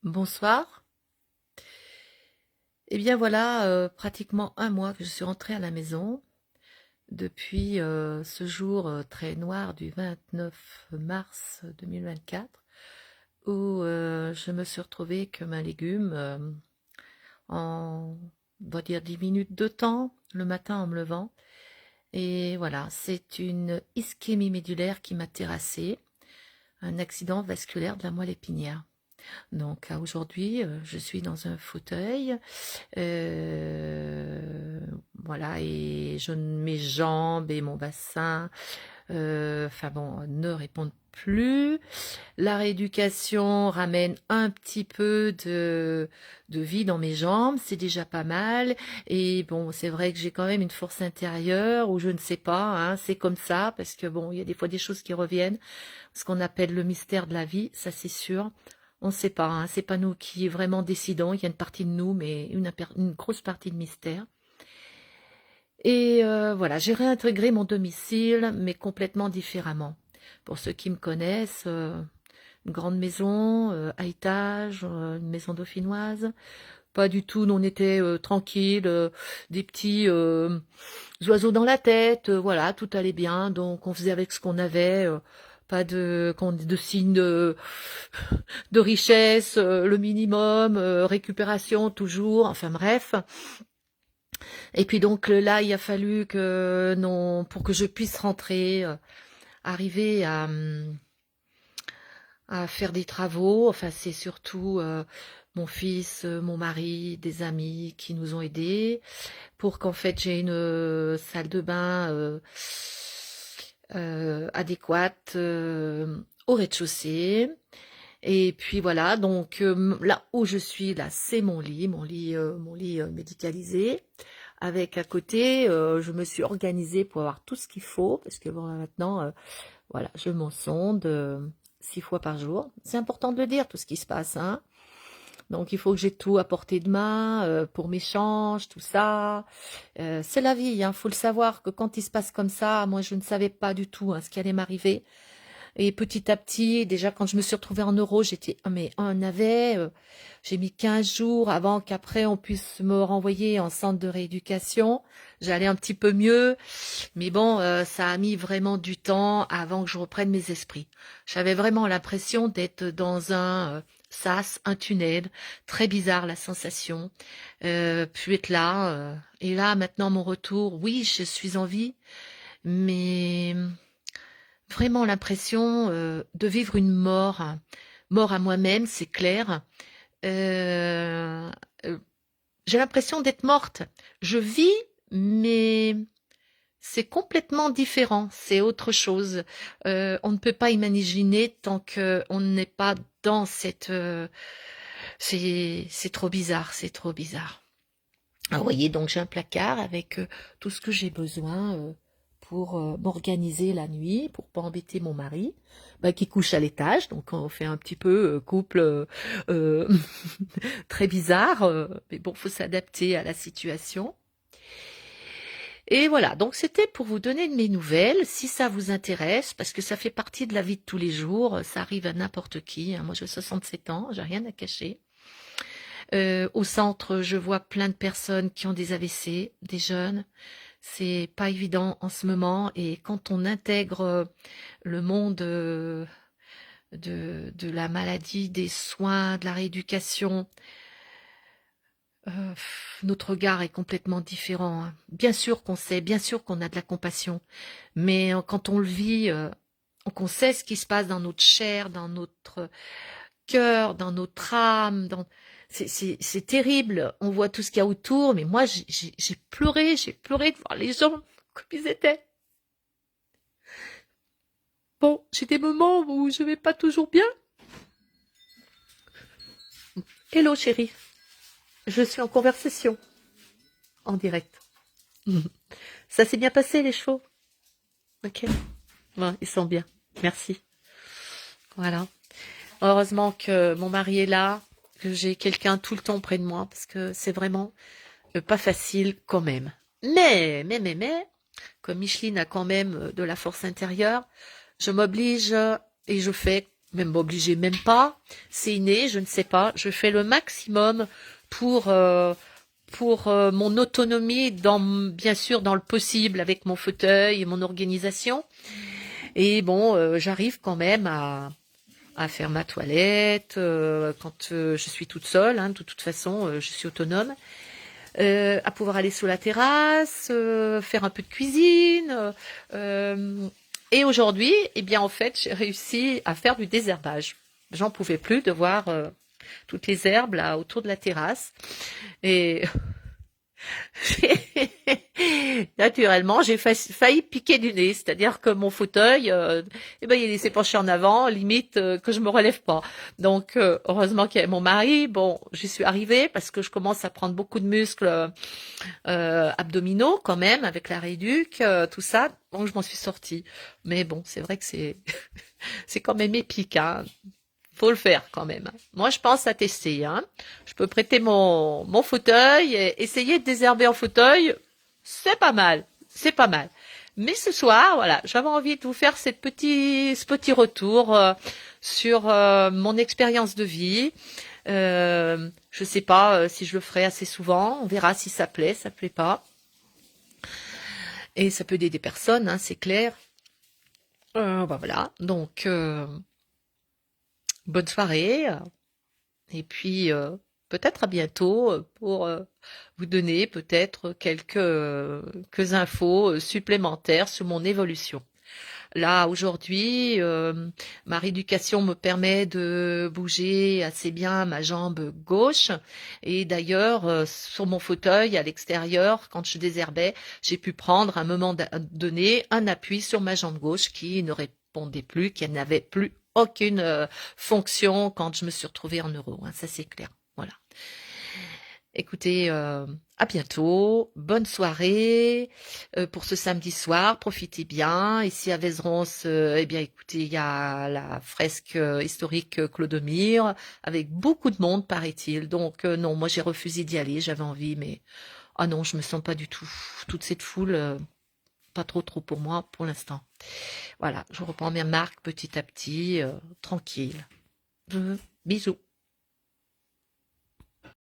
Bonsoir. Eh bien voilà, pratiquement un mois que je suis rentrée à la maison depuis ce jour très noir du 29 mars 2024 où je me suis retrouvée comme un légume en, on va dire 10 minutes de temps le matin en me levant. Et voilà, c'est une ischémie médulaire qui m'a terrassée, un accident vasculaire de la moelle épinière. Donc aujourd'hui, je suis dans un fauteuil. Voilà, et mes jambes et mon bassin, enfin bon, ne répondent plus. La rééducation ramène un petit peu de vie dans mes jambes, c'est déjà pas mal. Et bon, c'est vrai que j'ai quand même une force intérieure, ou je ne sais pas, hein, c'est comme ça, parce que bon, il y a des fois des choses qui reviennent, ce qu'on appelle le mystère de la vie, ça c'est sûr. On ne sait pas, hein, c'est pas nous qui vraiment décidons, il y a une partie de nous, mais une grosse partie de mystère. Et voilà, j'ai réintégré mon domicile, mais complètement différemment. Pour ceux qui me connaissent, une grande maison, à étage, une maison dauphinoise. Pas du tout, nous, on était tranquille, des petits oiseaux dans la tête, voilà, tout allait bien, donc on faisait avec ce qu'on avait. Pas de signes de richesse, le minimum, récupération toujours, enfin bref. Et puis donc là, il a fallu que non, pour que je puisse rentrer, arriver à faire des travaux. Enfin, c'est surtout mon fils, mon mari, des amis qui nous ont aidés pour qu'en fait j'ai une salle de bain adéquate au rez-de-chaussée. Et puis voilà, donc là où je suis, là, c'est mon lit médicalisé. Avec à côté, je me suis organisée pour avoir tout ce qu'il faut, parce que bon, maintenant, voilà, je m'en sonde 6 fois par jour. C'est important de le dire, tout ce qui se passe, hein. Donc il faut que j'ai tout à portée de main pour m'échange, tout ça. C'est la vie, hein. Faut le savoir que quand il se passe comme ça, moi je ne savais pas du tout hein, ce qui allait m'arriver. Et petit à petit, déjà quand je me suis retrouvée en euros, j'étais mais un navet. J'ai mis 15 jours avant qu'après on puisse me renvoyer en centre de rééducation. J'allais un petit peu mieux, mais bon, ça a mis vraiment du temps avant que je reprenne mes esprits. J'avais vraiment l'impression d'être dans un sas, un tunnel, très bizarre la sensation. Puis être là, et là maintenant mon retour, oui, je suis en vie, mais vraiment l'impression de vivre une mort, hein. Mort à moi-même, c'est clair. Euh, euh, j'ai l'impression d'être morte. Je vis, mais c'est complètement différent. C'est autre chose. On ne peut pas imaginer tant qu'on n'est pas dans cette. C'est trop bizarre. C'est trop bizarre. Ah, vous voyez, donc j'ai un placard avec tout ce que j'ai besoin pour m'organiser la nuit, pour pas embêter mon mari, bah, qui couche à l'étage. Donc on fait un petit peu couple euh, très bizarre, mais bon, faut s'adapter à la situation. Et voilà, donc c'était pour vous donner de mes nouvelles, si ça vous intéresse, parce que ça fait partie de la vie de tous les jours, ça arrive à n'importe qui, hein. Moi j'ai 67 ans, j'ai rien à cacher. Au centre, je vois plein de personnes qui ont des AVC, des jeunes. C'est pas évident en ce moment. Et quand on intègre le monde de la maladie, des soins, de la rééducation, notre regard est complètement différent, hein. Bien sûr qu'on sait, bien sûr qu'on a de la compassion, mais quand on le vit, qu'on sait ce qui se passe dans notre chair, dans notre cœur, dans notre âme, c'est terrible. On voit tout ce qu'il y a autour, mais moi j'ai pleuré de voir les gens comme ils étaient. Bon, j'ai des moments où je vais pas toujours bien. Hello chérie, je suis en conversation, en direct. Ça s'est bien passé les chevaux? Ok. Bon, ils sont bien. Merci. Voilà. Heureusement que mon mari est là, que j'ai quelqu'un tout le temps près de moi, parce que c'est vraiment pas facile quand même. Mais, comme Micheline a quand même de la force intérieure, je m'oblige et je fais même obligé, même pas. C'est inné, je ne sais pas. Je fais le maximum pour mon autonomie, bien sûr dans le possible avec mon fauteuil et mon organisation. Et bon, j'arrive quand même à faire ma toilette quand je suis toute seule. Hein, de toute façon, je suis autonome. À pouvoir aller sous la terrasse, faire un peu de cuisine. Et aujourd'hui, eh bien en fait, j'ai réussi à faire du désherbage. J'en pouvais plus de voir toutes les herbes là autour de la terrasse. Et naturellement, j'ai failli piquer du nez, c'est-à-dire que mon fauteuil, eh ben, il s'est penché en avant, limite que je me relève pas. Donc, heureusement qu'il y avait mon mari. Bon, j'y suis arrivée parce que je commence à prendre beaucoup de muscles abdominaux quand même avec la réduc, tout ça. Donc, je m'en suis sortie. Mais bon, c'est vrai que c'est quand même épique, hein. Faut le faire quand même. Moi, je pense à tester. Hein. Je peux prêter mon fauteuil et essayer de désherber en fauteuil. C'est pas mal. C'est pas mal. Mais ce soir, voilà, j'avais envie de vous faire ce petit retour sur mon expérience de vie. Je sais pas si je le ferai assez souvent. On verra si ça plaît pas. Et ça peut aider des personnes, hein, c'est clair. Bah voilà. Donc, bonne soirée. Et puis, peut-être à bientôt pour vous donner peut-être quelques infos supplémentaires sur mon évolution. Là, aujourd'hui, ma rééducation me permet de bouger assez bien ma jambe gauche. Et d'ailleurs, sur mon fauteuil à l'extérieur, quand je désherbais, j'ai pu prendre à un moment donné un appui sur ma jambe gauche qui ne répondait plus, qui n'avait plus aucune fonction quand je me suis retrouvée en neuro. Hein, ça, c'est clair. Voilà. Écoutez, à bientôt, bonne soirée pour ce samedi soir, profitez bien. Ici à Vézeros, eh bien écoutez, il y a la fresque historique Clodomir avec beaucoup de monde, paraît-il. Donc non, moi j'ai refusé d'y aller, j'avais envie, mais ah non, je me sens pas du tout. Toute cette foule, pas trop pour moi pour l'instant. Voilà, je reprends mes marques petit à petit, tranquille. Bisous.